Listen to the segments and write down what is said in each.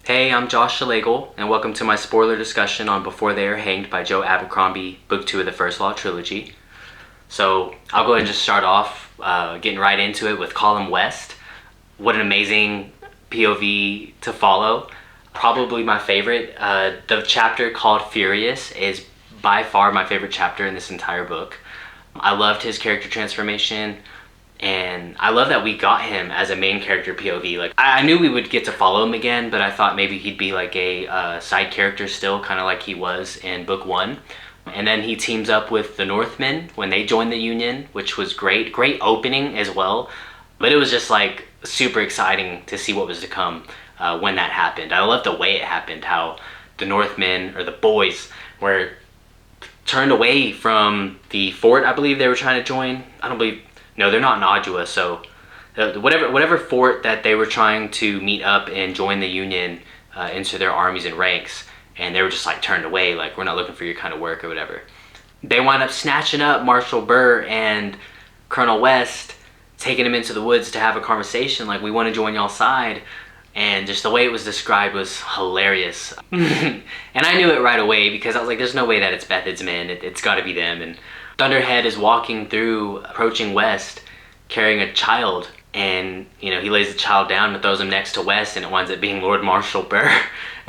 Hey, I'm Josh Schlegel, and welcome to my spoiler discussion on Before They Are Hanged by Joe Abercrombie, Book 2 of the First Law Trilogy. So I'll go ahead and just start off getting right into it with Collem West. What an amazing POV to follow. Probably my favorite. The chapter called Furious is by far my favorite chapter in this entire book. I loved his character transformation. And I love that we got him as a main character POV. Like, I knew we would get to follow him again, but I thought maybe he'd be like a side character still, kind of like he was in book 1. And then he teams up with the Northmen when they joined the Union, which was great. Great opening as well. But it was just like super exciting to see what was to come when that happened. I love the way it happened, how the Northmen, or the boys, were turned away from the fort I believe they were trying to join. No, they're not in Adua, so whatever fort that they were trying to meet up and join the Union into their armies and ranks, and they were just like turned away, like, we're not looking for your kind of work or whatever. They wind up snatching up Marshal Burr and Colonel West, taking him into the woods to have a conversation, like, we want to join y'all's side. And just the way it was described was hilarious. And I knew it right away because I was like, there's no way that it's Bethed's men, it's got to be them. And Thunderhead is walking through, approaching West, carrying a child, and he lays the child down and throws him next to West, and it winds up being Lord Marshal Burr.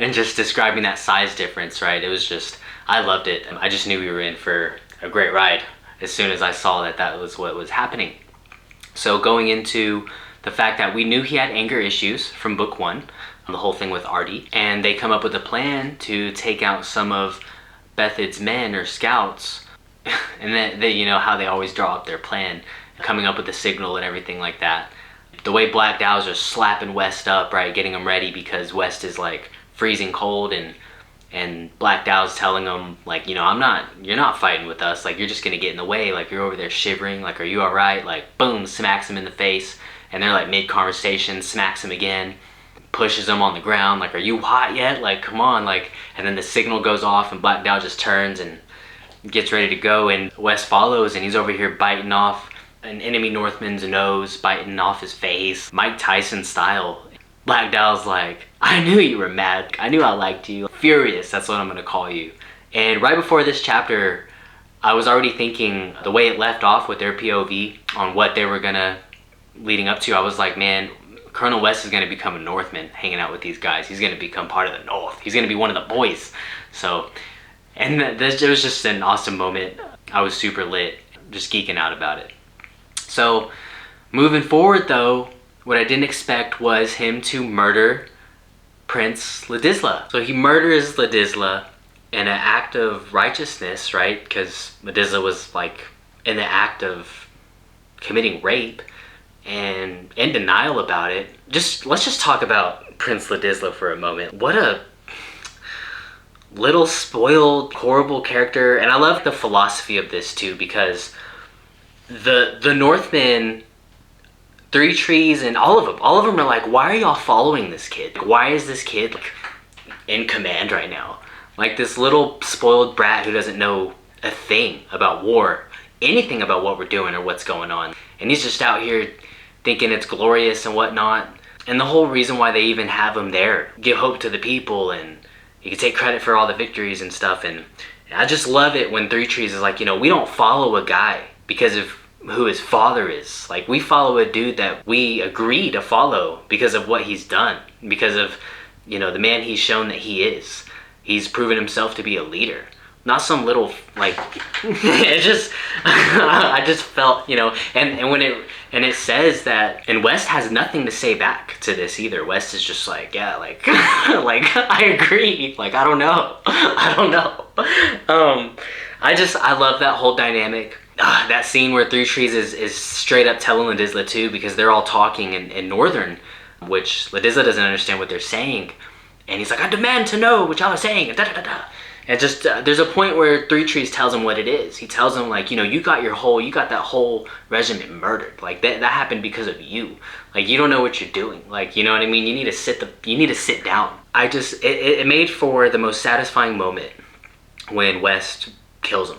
And just describing that size difference, right? It was just, I loved it. I just knew we were in for a great ride as soon as I saw that that was what was happening. So going into the fact that we knew he had anger issues from book 1, the whole thing with Artie, and they come up with a plan to take out some of Bethed's men or scouts. And then they, how they always draw up their plan, coming up with the signal and everything like that. The way Black Dow's are slapping West up, right, getting him ready because West is like freezing cold, and Black Dow's telling him like, you're not fighting with us, like, you're just gonna get in the way, like, you're over there shivering, like, are you all right? Like, boom, smacks him in the face, and they're like mid conversation, smacks him again, pushes him on the ground, like, are you hot yet? Like, come on, like, and then the signal goes off and Black Dow just turns and gets ready to go, and West follows, and he's over here biting off an enemy Northman's nose, biting off his face, Mike Tyson style. Black Dow's like, I knew you were mad, I knew I liked you. Furious, that's what I'm gonna call you. And right before this chapter, I was already thinking the way it left off with their POV on what they were gonna leading up to. I was like, man, Colonel West is gonna become a Northman hanging out with these guys. He's gonna become part of the North. He's gonna be one of the boys. So, and it was just an awesome moment. I was super lit, just geeking out about it. So, moving forward though, what I didn't expect was him to murder Prince Ladisla. So he murders Ladisla in an act of righteousness, right? Because Ladisla was like in the act of committing rape and in denial about it. Let's just talk about Prince Ladisla for a moment. What a little spoiled, horrible character. And I love the philosophy of this too, because the Northmen, Three Trees, and all of them are like, why are y'all following this kid? Why is this kid like in command right now? Like this little spoiled brat who doesn't know a thing about war, anything about what we're doing or what's going on. And he's just out here thinking it's glorious and whatnot. And the whole reason why they even have him there, give hope to the people, and he can take credit for all the victories and stuff. And I just love it when Three Trees is like, we don't follow a guy because of who his father is. Like, we follow a dude that we agree to follow because of what he's done, because of, the man he's shown that he is. He's proven himself to be a leader. Not some little, like, it just, I just felt, and when it says that, and West has nothing to say back to this either. West is just like, yeah, like, like, I agree, like, I don't know. I love that whole dynamic. That scene where Three Trees is straight up telling Ladisla too, because they're all talking in Northern, which Ladisla doesn't understand what they're saying. And he's like, I demand to know what y'all are saying, and da-da-da-da. And just, there's a point where Three Trees tells him what it is. He tells him, like, you got that whole regiment murdered. Like, that happened because of you. Like, you don't know what you're doing. Like, you know what I mean? You need to sit down. It made for the most satisfying moment when West kills him.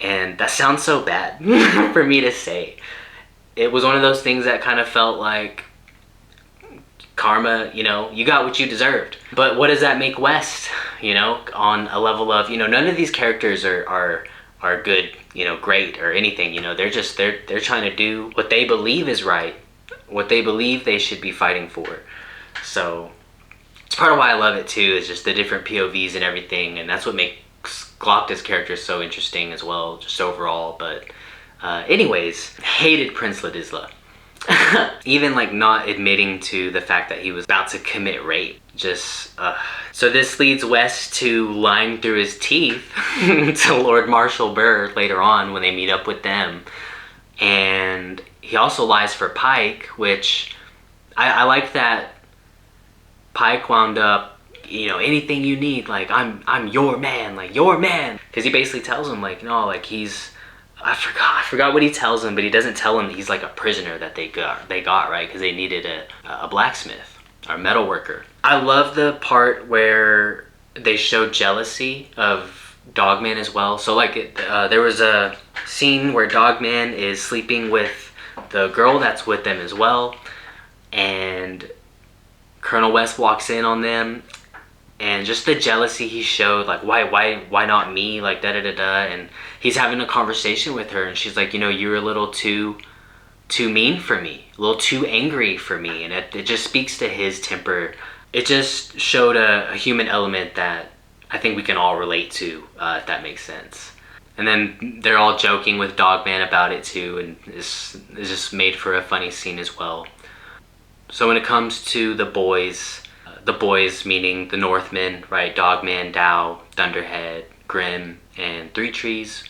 And that sounds so bad for me to say. It was one of those things that kind of felt like karma, you know, you got what you deserved. But what does that make West, you know, on a level of, you know, none of these characters are good, you know, great or anything, you know, they're just, they're trying to do what they believe is right, what they believe they should be fighting for. So it's part of why I love it too, is just the different POVs and everything, and that's what makes Glokta's character so interesting as well, just overall. But anyways, hated Prince Ladisla. Even like not admitting to the fact that he was about to commit rape. Just, so this leads West to lying through his teeth to Lord Marshal Burr later on when they meet up with them. And he also lies for Pike, which I like that Pike wound up, you know, anything you need, like, I'm your man, like, your man. Because he basically tells him, like, no, like, he's, I forgot what he tells him, but he doesn't tell him that he's like a prisoner that they got, right? Because they needed a blacksmith or a metal worker. I love the part where they show jealousy of Dogman as well. So like there was a scene where Dogman is sleeping with the girl that's with them as well, and Colonel West walks in on them, and just the jealousy he showed, like, why not me, like, da-da-da-da, and he's having a conversation with her, and she's like, you know, you're a little too mean for me, a little too angry for me, and it just speaks to his temper. It just showed a human element that I think we can all relate to, if that makes sense. And then they're all joking with Dogman about it too, and it's just made for a funny scene as well. So when it comes to the boys meaning the Northmen, right? Dogman, Dow, Thunderhead, Grim, and Three Trees.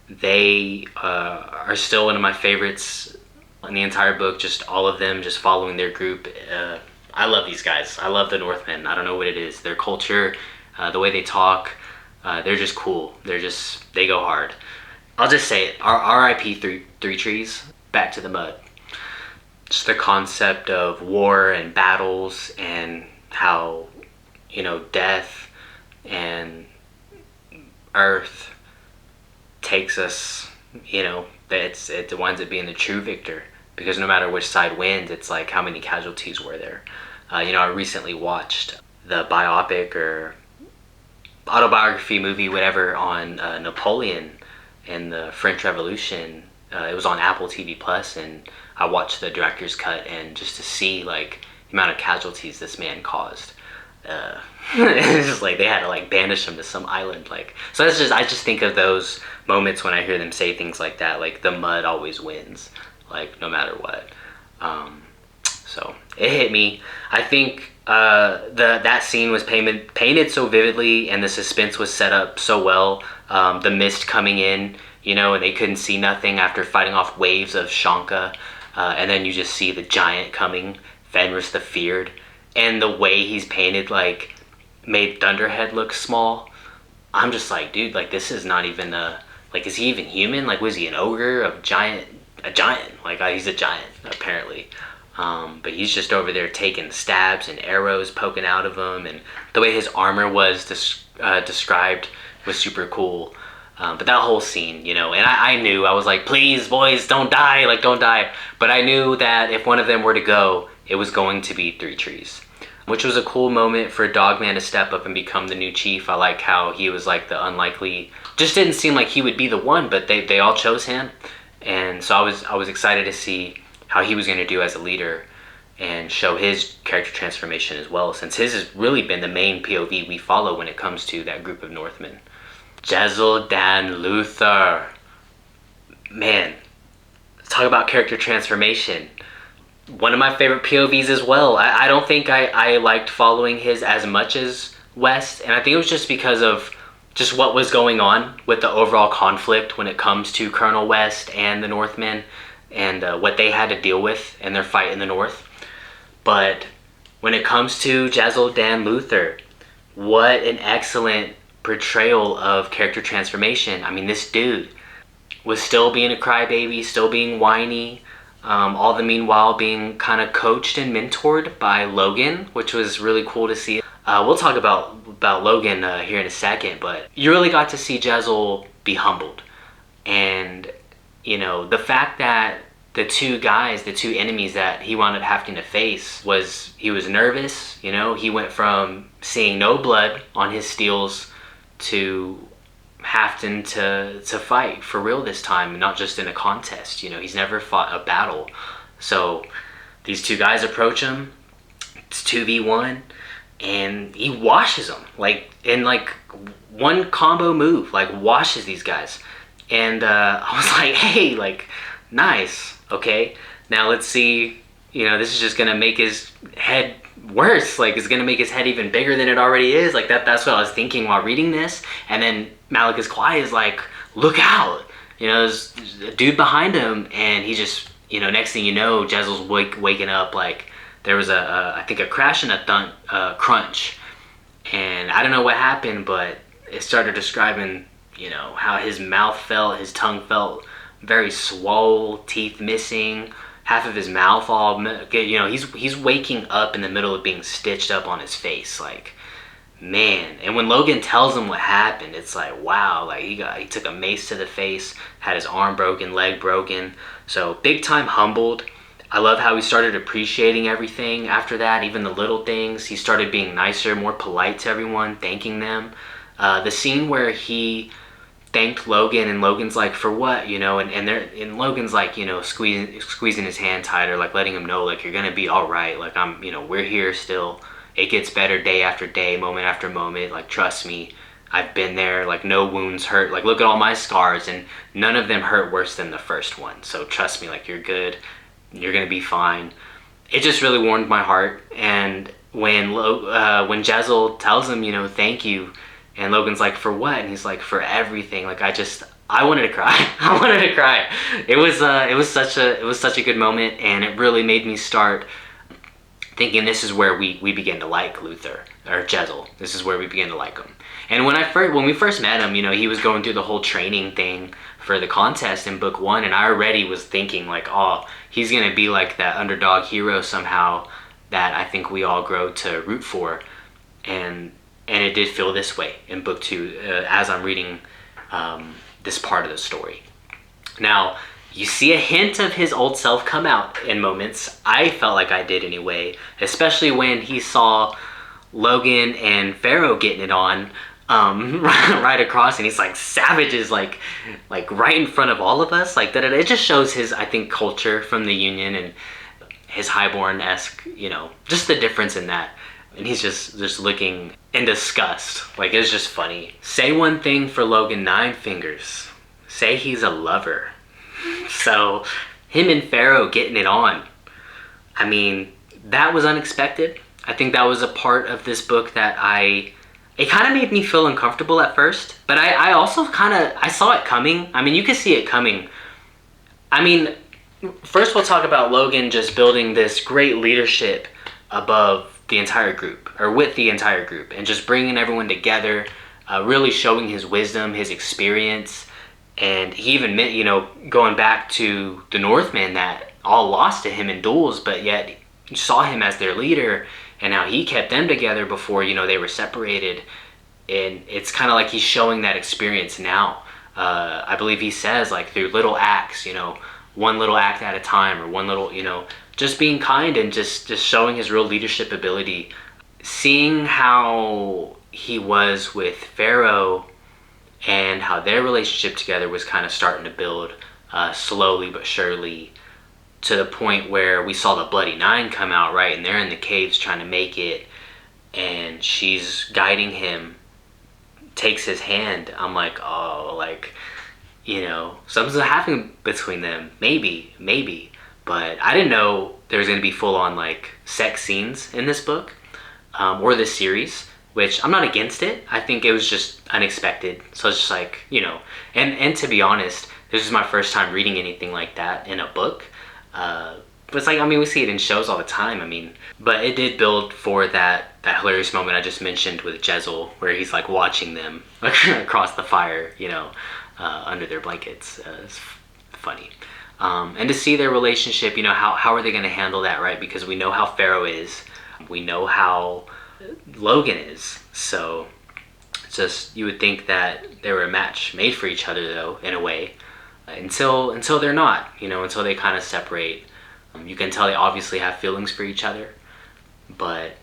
They are still one of my favorites in the entire book. Just all of them, just following their group. I love these guys. I love the Northmen. I don't know what it is. Their culture, the way they talk, they're just cool. They go hard. I'll just say it. R.I.P. Three Trees. Back to the mud. Just the concept of war and battles, and how, you know, death and earth takes us, you know, it winds up being the true victor, because no matter which side wins, it's like, how many casualties were there? You know, I recently watched the biopic or autobiography movie, whatever, on Napoleon and the French Revolution. It was on Apple TV Plus, and I watched the director's cut, and just to see like the amount of casualties this man caused, it's just like they had to like banish him to some island. Like, so that's just, I just think of those moments when I hear them say things like that, like the mud always wins, like no matter what. So it hit me. I think that scene was painted so vividly, and the suspense was set up so well. The mist coming in, you know, and they couldn't see nothing after fighting off waves of Shanka, and then you just see the giant coming, Fenris the Feared, and the way he's painted, like, made Thunderhead look small. I'm just like, dude, like, this is not even like, is he even human? Like, was he an ogre, a giant? Like, he's a giant, apparently. But he's just over there taking stabs and arrows poking out of him, and the way his armor was described was super cool. But that whole scene, you know, and I knew, I was like, please, boys, don't die, like, don't die. But I knew that if one of them were to go, it was going to be Three Trees, which was a cool moment for Dogman to step up and become the new chief. I like how he was like the unlikely, just didn't seem like he would be the one, but they all chose him. And so I was excited to see how he was going to do as a leader and show his character transformation as well, since his has really been the main POV we follow when it comes to that group of Northmen. Jezal Dan Luthar. Man, talk about character transformation. One of my favorite POVs as well. I don't think I liked following his as much as West, and I think it was just because of just what was going on with the overall conflict when it comes to Colonel West and the Northmen, and what they had to deal with in their fight in the North. But when it comes to Jezal Dan Luthar, what an excellent portrayal of character transformation. I mean, this dude was still being a crybaby, still being whiny, all the meanwhile being kind of coached and mentored by Logen, which was really cool to see. We'll talk about Logen here in a second, but you really got to see Jezal be humbled. And, you know, the fact that the two enemies that he wound up having to face he was nervous. He went from seeing no blood on his steels to having to fight for real this time, not just in a contest. He's never fought a battle. So these two guys approach him. It's 2v1, and he washes them in one combo move, washes these guys. And I was like, hey, nice, okay. Now let's see. This is just gonna make his head worse. It's gonna make his head even bigger than it already is. That's what I was thinking while reading this. And then Malacus Quai is like, look out. There's a dude behind him, and he just, next thing you know, Jezal's waking up. There was I think a crash and a crunch, and I don't know what happened, but it started describing, how his mouth felt, his tongue felt very swole, teeth missing, half of his mouth all, he's waking up in the middle of being stitched up on his face, man. And when Logen tells him what happened, it's like, wow, he took a mace to the face, had his arm broken, leg broken. So big time humbled. I love how he started appreciating everything after that, even the little things. He started being nicer, more polite to everyone, thanking them. The scene where he thanked Logen, and Logan's like, for what, and Logan's like, squeezing his hand tighter, letting him know, you're gonna be all right. We're here still. It gets better day after day, moment after moment. Trust me, I've been there. No wounds hurt. Look at all my scars, and none of them hurt worse than the first one. So trust me, you're good. You're gonna be fine. It just really warmed my heart. And when Jezal tells him, thank you, and Logan's like, for what? And he's like, for everything. I wanted to cry. I wanted to cry. It was such a good moment, and it really made me start thinking this is where we begin to like Luthar, or Jezal. This is where we begin to like him. And when we first met him, he was going through the whole training thing for the contest in book 1, and I already was thinking oh, he's gonna be that underdog hero somehow that I think we all grow to root for. And it did feel this way in book 2 as I'm reading this part of the story. Now, you see a hint of his old self come out in moments. I felt like I did anyway, especially when he saw Logen and Pharaoh getting it on right across, and he's savages right in front of all of us. That it just shows his, I think, culture from the Union and his highborn-esque, just the difference in that. And he's just looking in disgust. It's just funny. Say one thing for Logen Ninefingers. Say he's a lover. So him and Pharaoh getting it on, I mean, that was unexpected. I think that was a part of this book that it kind of made me feel uncomfortable at first, but I also I saw it coming. I mean, you could see it coming. I mean, first we'll talk about Logen just building this great leadership above the entire group, or with the entire group, and just bringing everyone together, really showing his wisdom, his experience. And he even meant, going back to the Northmen that all lost to him in duels, but yet saw him as their leader, and how he kept them together before, they were separated. And it's kind of he's showing that experience now. I believe he says, through little acts, one little act at a time, or one little, just being kind and just showing his real leadership ability. Seeing how he was with Pharaoh, and how their relationship together was kind of starting to build slowly but surely, to the point where we saw the Bloody Nine come out, right? And they're in the caves trying to make it, and she's guiding him, takes his hand. I'm like, oh, something's happening between them. Maybe. But I didn't know there was going to be full-on, sex scenes in this book, or this series. Which I'm not against it. I think it was just unexpected. So it's just and to be honest, this is my first time reading anything like that in a book. But it's we see it in shows all the time. But it did build for that hilarious moment I just mentioned with Jezal, where he's watching them across the fire, under their blankets. It's funny. And to see their relationship, how are they going to handle that, right? Because we know how Pharaoh is. We know how Logen is. So just, you would think that they were a match made for each other, though, in a way. until they're not, until they kind of separate. You can tell they obviously have feelings for each other, but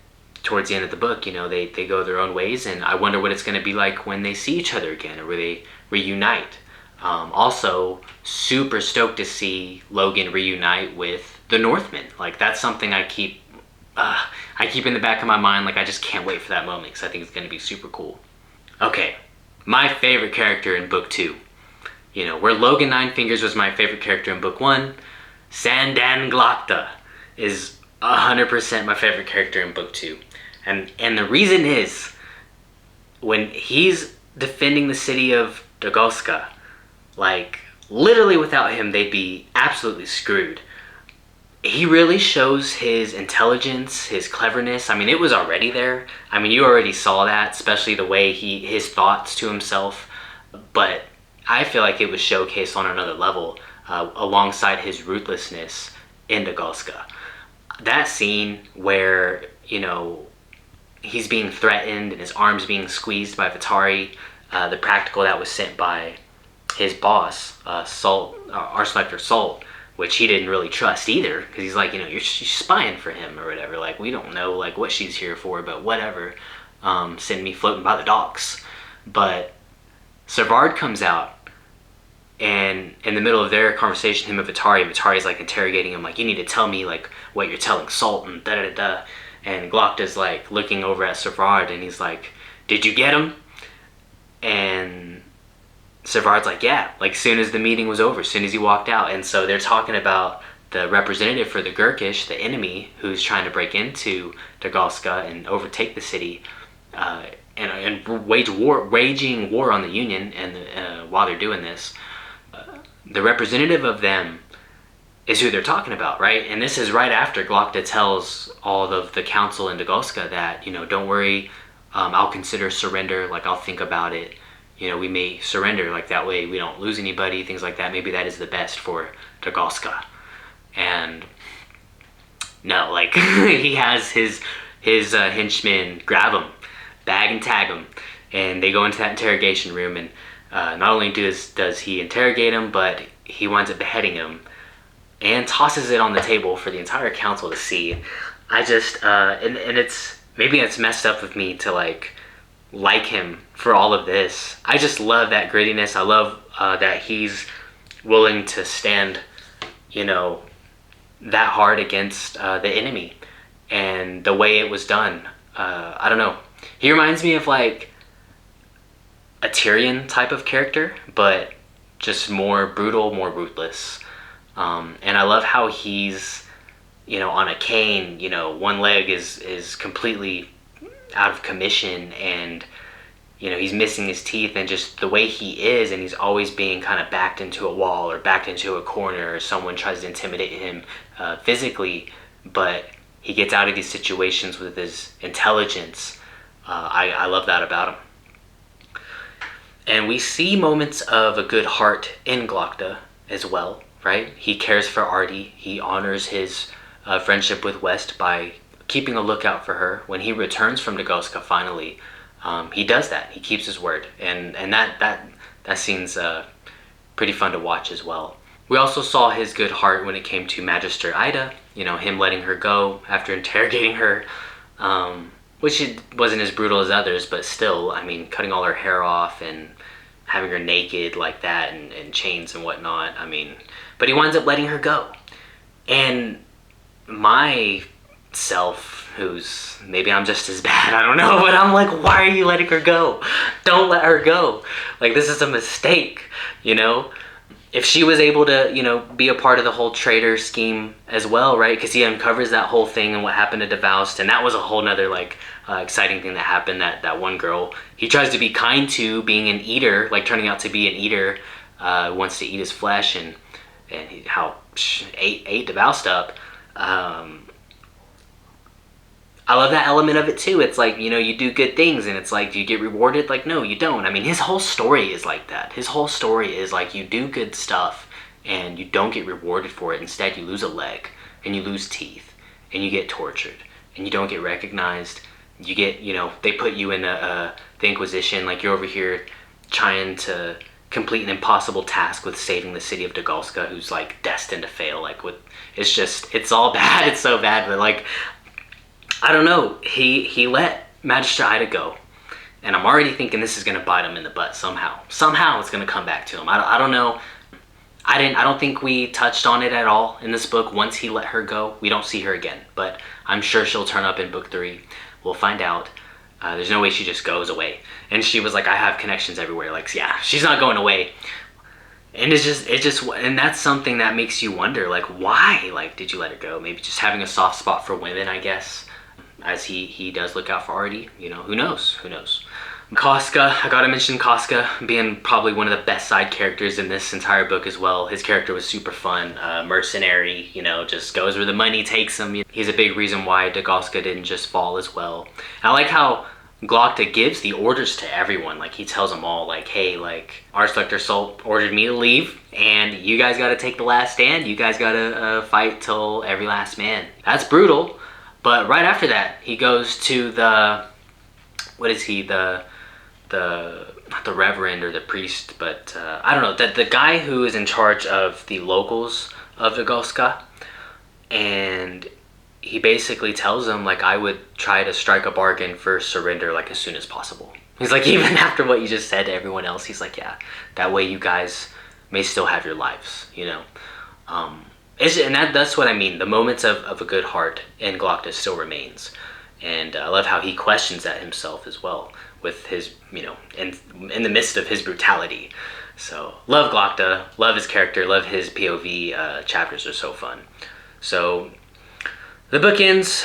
towards the end of the book, they go their own ways, and I wonder what it's going to be like when they see each other again, or where they reunite. Also, super stoked to see Logen reunite with the Northmen. Like, that's something I keep in the back of my mind. Like, I just can't wait for that moment, because I think it's going to be super cool. Okay, my favorite character in book 2. Where Logen Ninefingers was my favorite character in book 1, Sandan Glokta is 100% my favorite character in book 2. And the reason is, when he's defending the city of Dagolska, like, literally without him, they'd be absolutely screwed. He really shows his intelligence, his cleverness. I mean, it was already there. I mean, you already saw that, especially the way his thoughts to himself. But I feel like it was showcased on another level, alongside his ruthlessness in Dagolska. That scene where, he's being threatened and his arms being squeezed by Vitari, the practical that was sent by his boss, Archlector Salt, which he didn't really trust either, because he's like, you're spying for him or whatever. Like, we don't know like what she's here for, but whatever. Send me floating by the docks. But Savard comes out, and in the middle of their conversation, him and Vitari's like interrogating him, like, you need to tell me like what you're telling Salt and da da da. And Glokta's like looking over at Savard, and he's like, did you get him? And Savard's like, yeah, like soon as the meeting was over, as soon as he walked out. And so they're talking about the representative for the Gurkish, the enemy, who's trying to break into Dagolska and overtake the city, and waging war on the Union. And while they're doing this, the representative of them is who they're talking about, right? And this is right after Glokta tells all of the council in Dagolska that, don't worry, I'll consider surrender, like I'll think about it. We may surrender, like that way we don't lose anybody, things like that. Maybe that is the best for Dagolska. And no, like he has his henchmen grab him, bag and tag him, and they go into that interrogation room, and not only does he interrogate him, but he winds up beheading him and tosses it on the table for the entire council to see. I just, and it's messed up with me to like him for all of this. I just love that grittiness. I love that he's willing to stand, that hard against the enemy, and the way it was done. I don't know. He reminds me of like a Tyrion type of character, but just more brutal, more ruthless. And I love how he's, on a cane, one leg is completely out of commission, and he's missing his teeth, and just the way he is, and he's always being kind of backed into a wall or backed into a corner, or someone tries to intimidate him physically, but he gets out of these situations with his intelligence. I love that about him. And we see moments of a good heart in Glokta as well, right? He cares for Artie. He honors his friendship with West by keeping a lookout for her. When he returns from Dagolska finally, he does that. He keeps his word, and that scene's pretty fun to watch as well. We also saw his good heart when it came to Magister Ida. Him letting her go after interrogating her, which it wasn't as brutal as others, but still, I mean, cutting all her hair off and having her naked like that, and chains and whatnot. I mean, but he winds up letting her go. And myself, who's, maybe I'm just as bad, I don't know, but I'm like, why are you letting her go? Don't let her go. Like, this is a mistake, If she was able to, be a part of the whole traitor scheme as well, right? Because he uncovers that whole thing and what happened to DeVoust, and that was a whole nother, exciting thing that happened. That one girl he tries to be kind to, being an eater, turning out to be an eater, wants to eat his flesh, and he ate DeVoust up. I love that element of it too. It's like, you do good things, and it's like, do you get rewarded? Like, no, you don't. I mean, his whole story is like that. His whole story is like, you do good stuff and you don't get rewarded for it. Instead, you lose a leg, and you lose teeth, and you get tortured, and you don't get recognized. You get, they put you in the Inquisition, like you're over here trying to complete an impossible task with saving the city of Dagolska, who's like destined to fail. Like with, it's all bad. It's so bad. But like, I don't know. He let Magister Ida go, and I'm already thinking this is gonna bite him in the butt somehow. Somehow it's gonna come back to him. I don't know. I don't think we touched on it at all in this book. Once he let her go, we don't see her again, but I'm sure she'll turn up in book 3. We'll find out. There's no way she just goes away. And she was like, I have connections everywhere. Like, yeah, she's not going away. And and that's something that makes you wonder, like, why? Like, did you let her go? Maybe just having a soft spot for women, I guess. As he does look out for Artie. You know, who knows? Who knows? Koska, I gotta mention Koska being probably one of the best side characters in this entire book as well. His character was super fun, mercenary, you know, just goes where the money takes him. He's a big reason why Dagolska didn't just fall as well. And I like how Glokta gives the orders to everyone. Like, he tells them all, like, hey, like, Archlector Salt ordered me to leave, and you guys gotta take the last stand. You guys gotta fight till every last man. That's brutal. But right after that, he goes to the, what is he, not the reverend or the priest, but I don't know, the guy who is in charge of the locals of Dagolska, and he basically tells them, like, I would try to strike a bargain for surrender, like, as soon as possible. He's like, even after what you just said to everyone else, he's like, yeah, that way you guys may still have your lives, you know. And that's what I mean, the moments of a good heart in Glokta still remains. And I love how he questions that himself as well, with his, you know, in the midst of his brutality. So, love Glokta, love his character, love his POV chapters are so fun. So, the book ends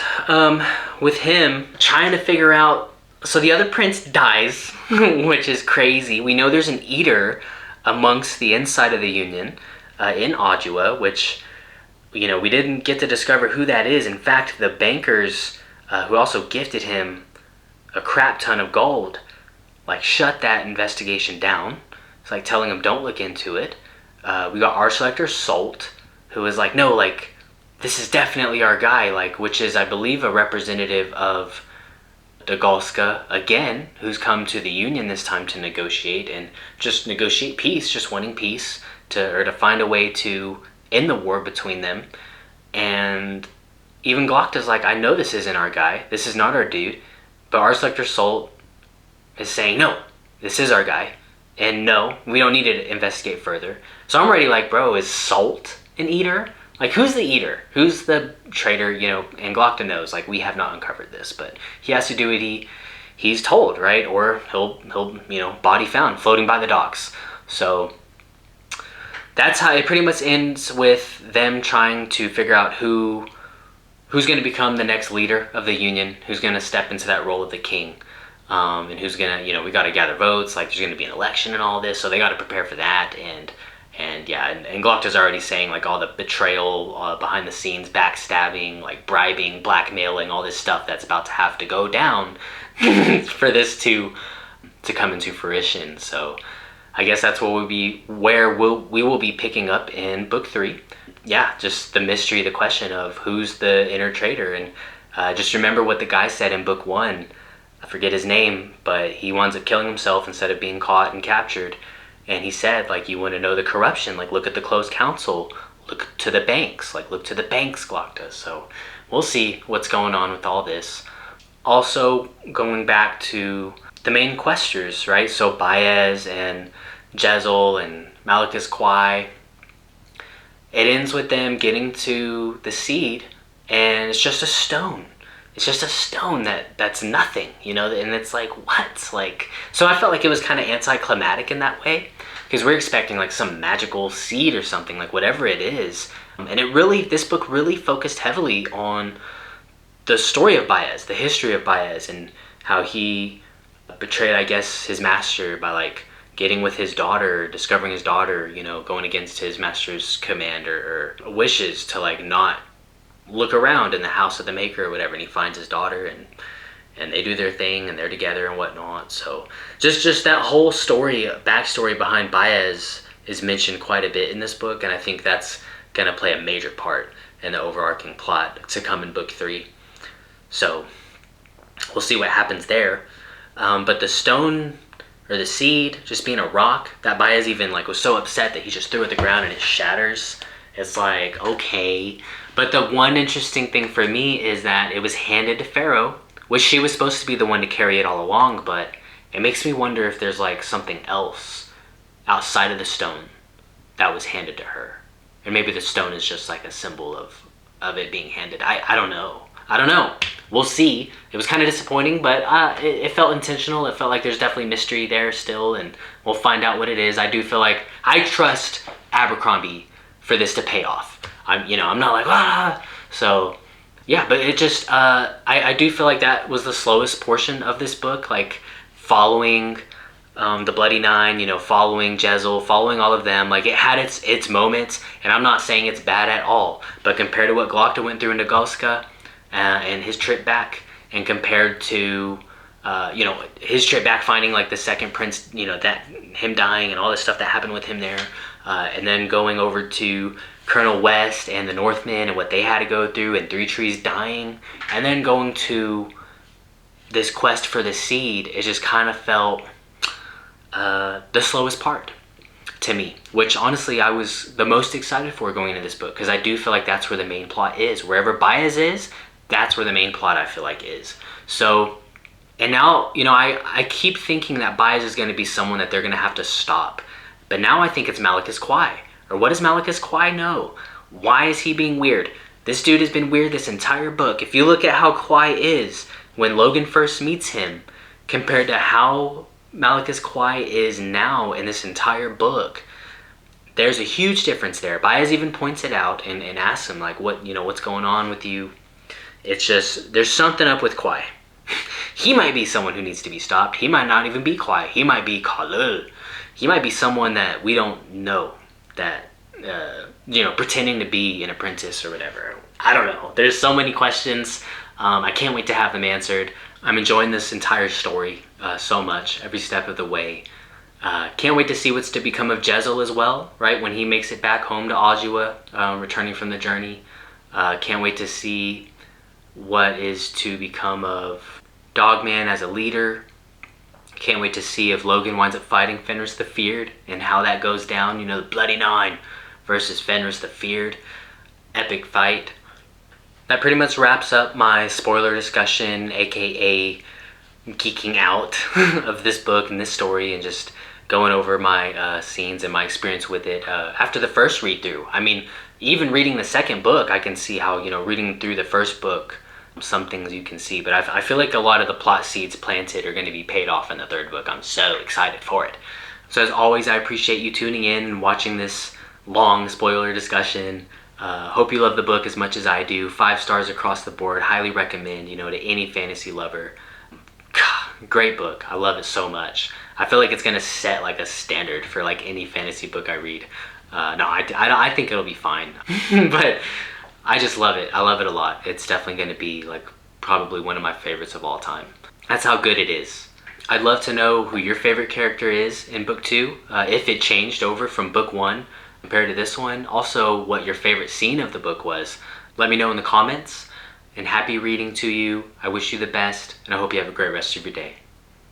with him trying to figure out, so the other prince dies, which is crazy. We know there's an eater amongst the inside of the Union in Adua, which, you know, we didn't get to discover who that is. In fact, the bankers who also gifted him a crap ton of gold, like, shut that investigation down. It's like telling him, don't look into it. We got Archlector Salt, who was like, no, like, this is definitely our guy, like, which is, I believe, a representative of Dagolska again, who's come to the Union this time to negotiate and just negotiate peace, just wanting peace to find a way to end the war between them. And even Glokta's like, I know this isn't our guy, this is not our dude, but Archlector Salt is saying, no, this is our guy, and no, we don't need to investigate further. So I'm already like, bro, is Salt an eater? Like, who's the eater? Who's the traitor? You know, and Glokta knows, like, we have not uncovered this, but he has to do what he's told, right? Or he'll you know, body found floating by the docks. So that's how it pretty much ends, with them trying to figure out who's going to become the next leader of the Union, who's going to step into that role of the king, and who's going to, you know, we got to gather votes, like, there's going to be an election and all this, so they got to prepare for that. And yeah, and Glokta's already saying, like, all the betrayal behind the scenes, backstabbing, like, bribing, blackmailing, all this stuff that's about to have to go down for this to come into fruition. So I guess that's what we will be picking up in book 3. Yeah, just the mystery, the question of who's the inner traitor. And just remember what the guy said in book 1. I forget his name, but he winds up killing himself instead of being caught and captured. And he said, like, you want to know the corruption, like, look at the closed council, look to the banks, like, look to the banks, Glokta. So we'll see what's going on with all this. Also, going back to the main questers, right? So Baez and Jezal and Malacus Quai. It ends with them getting to the seed, and it's just a stone. It's just a stone that's nothing, you know, and it's like, what? Like, so I felt like it was kind of anticlimactic in that way, because we're expecting, like, some magical seed or something, like, whatever it is. And this book really focused heavily on the story of Baez, the history of Baez, and how he betrayed, I guess, his master by, like, getting with his daughter, discovering his daughter, you know, going against his master's command or wishes to, like, not look around in the house of the maker or whatever, and he finds his daughter, and they do their thing, and they're together and whatnot. So just that whole story, backstory behind Baez is mentioned quite a bit in this book, and I think that's going to play a major part in the overarching plot to come in book 3. So we'll see what happens there. But the stone or the seed just being a rock, that Baez even like was so upset that he just threw it at the ground and it shatters. It's like, okay. But the one interesting thing for me is that it was handed to Pharaoh, which she was supposed to be the one to carry it all along, but it makes me wonder if there's like something else outside of the stone that was handed to her. And maybe the stone is just like a symbol of it being handed. I don't know. I don't know. We'll see. It was kind of disappointing, but it felt intentional. It felt like there's definitely mystery there still, and we'll find out what it is. I do feel like I trust Abercrombie for this to pay off. I'm not like, ah. So, yeah, but it just, I do feel like that was the slowest portion of this book, like following the Bloody Nine, following Jezal, following all of them. Like, it had its moments, and I'm not saying it's bad at all, but compared to what Glokta went through in Nagolska, and his trip back, and compared to his trip back, finding like the second prince, that him dying and all this stuff that happened with him there, and then going over to Colonel West and the Northmen and what they had to go through, and Three Trees dying, and then going to this quest for the seed, it just kind of felt the slowest part to me, which honestly I was the most excited for going into this book, because I do feel like that's where the main plot is. Wherever Baez is, that's where the main plot I feel like is. So, and now, I keep thinking that Baez is going to be someone that they're going to have to stop. But now I think it's Malacus Quai. Or what does Malacus Quai know? Why is he being weird? This dude has been weird this entire book. If you look at how Quai is when Logen first meets him, compared to how Malacus Quai is now in this entire book, there's a huge difference there. Baez even points it out and asks him, like, what's going on with you? It's just, there's something up with Quai. He might be someone who needs to be stopped. He might not even be Quai. He might be Collem. He might be someone that we don't know, that, pretending to be an apprentice or whatever. I don't know. There's so many questions. I can't wait to have them answered. I'm enjoying this entire story so much, every step of the way. Can't wait to see what's to become of Jezal as well, right? When he makes it back home to Aujua, returning from the journey. Can't wait to see what is to become of Dogman as a leader. Can't wait to see if Logen winds up fighting Fenris the Feared and how that goes down. The Bloody Nine versus Fenris the Feared. Epic fight. That pretty much wraps up my spoiler discussion, aka geeking out of this book and this story, and just going over my scenes and my experience with it after the first read through. I mean, even reading the second book, I can see how, reading through the first book, some things you can see, but I feel like a lot of the plot seeds planted are going to be paid off in the third book. I'm so excited for it. So as always, I appreciate you tuning in and watching this long spoiler discussion. Hope you love the book as much as I do. 5 stars across the board. Highly recommend, to any fantasy lover. God, great book. I love it so much. I feel like it's going to set like a standard for like any fantasy book I read. No, I think it'll be fine. But I just love it. I love it a lot. It's definitely going to be like probably one of my favorites of all time. That's how good it is. I'd love to know who your favorite character is in book 2, if it changed over from book 1 compared to this one. Also, what your favorite scene of the book was. Let me know in the comments. And happy reading to you. I wish you the best, and I hope you have a great rest of your day.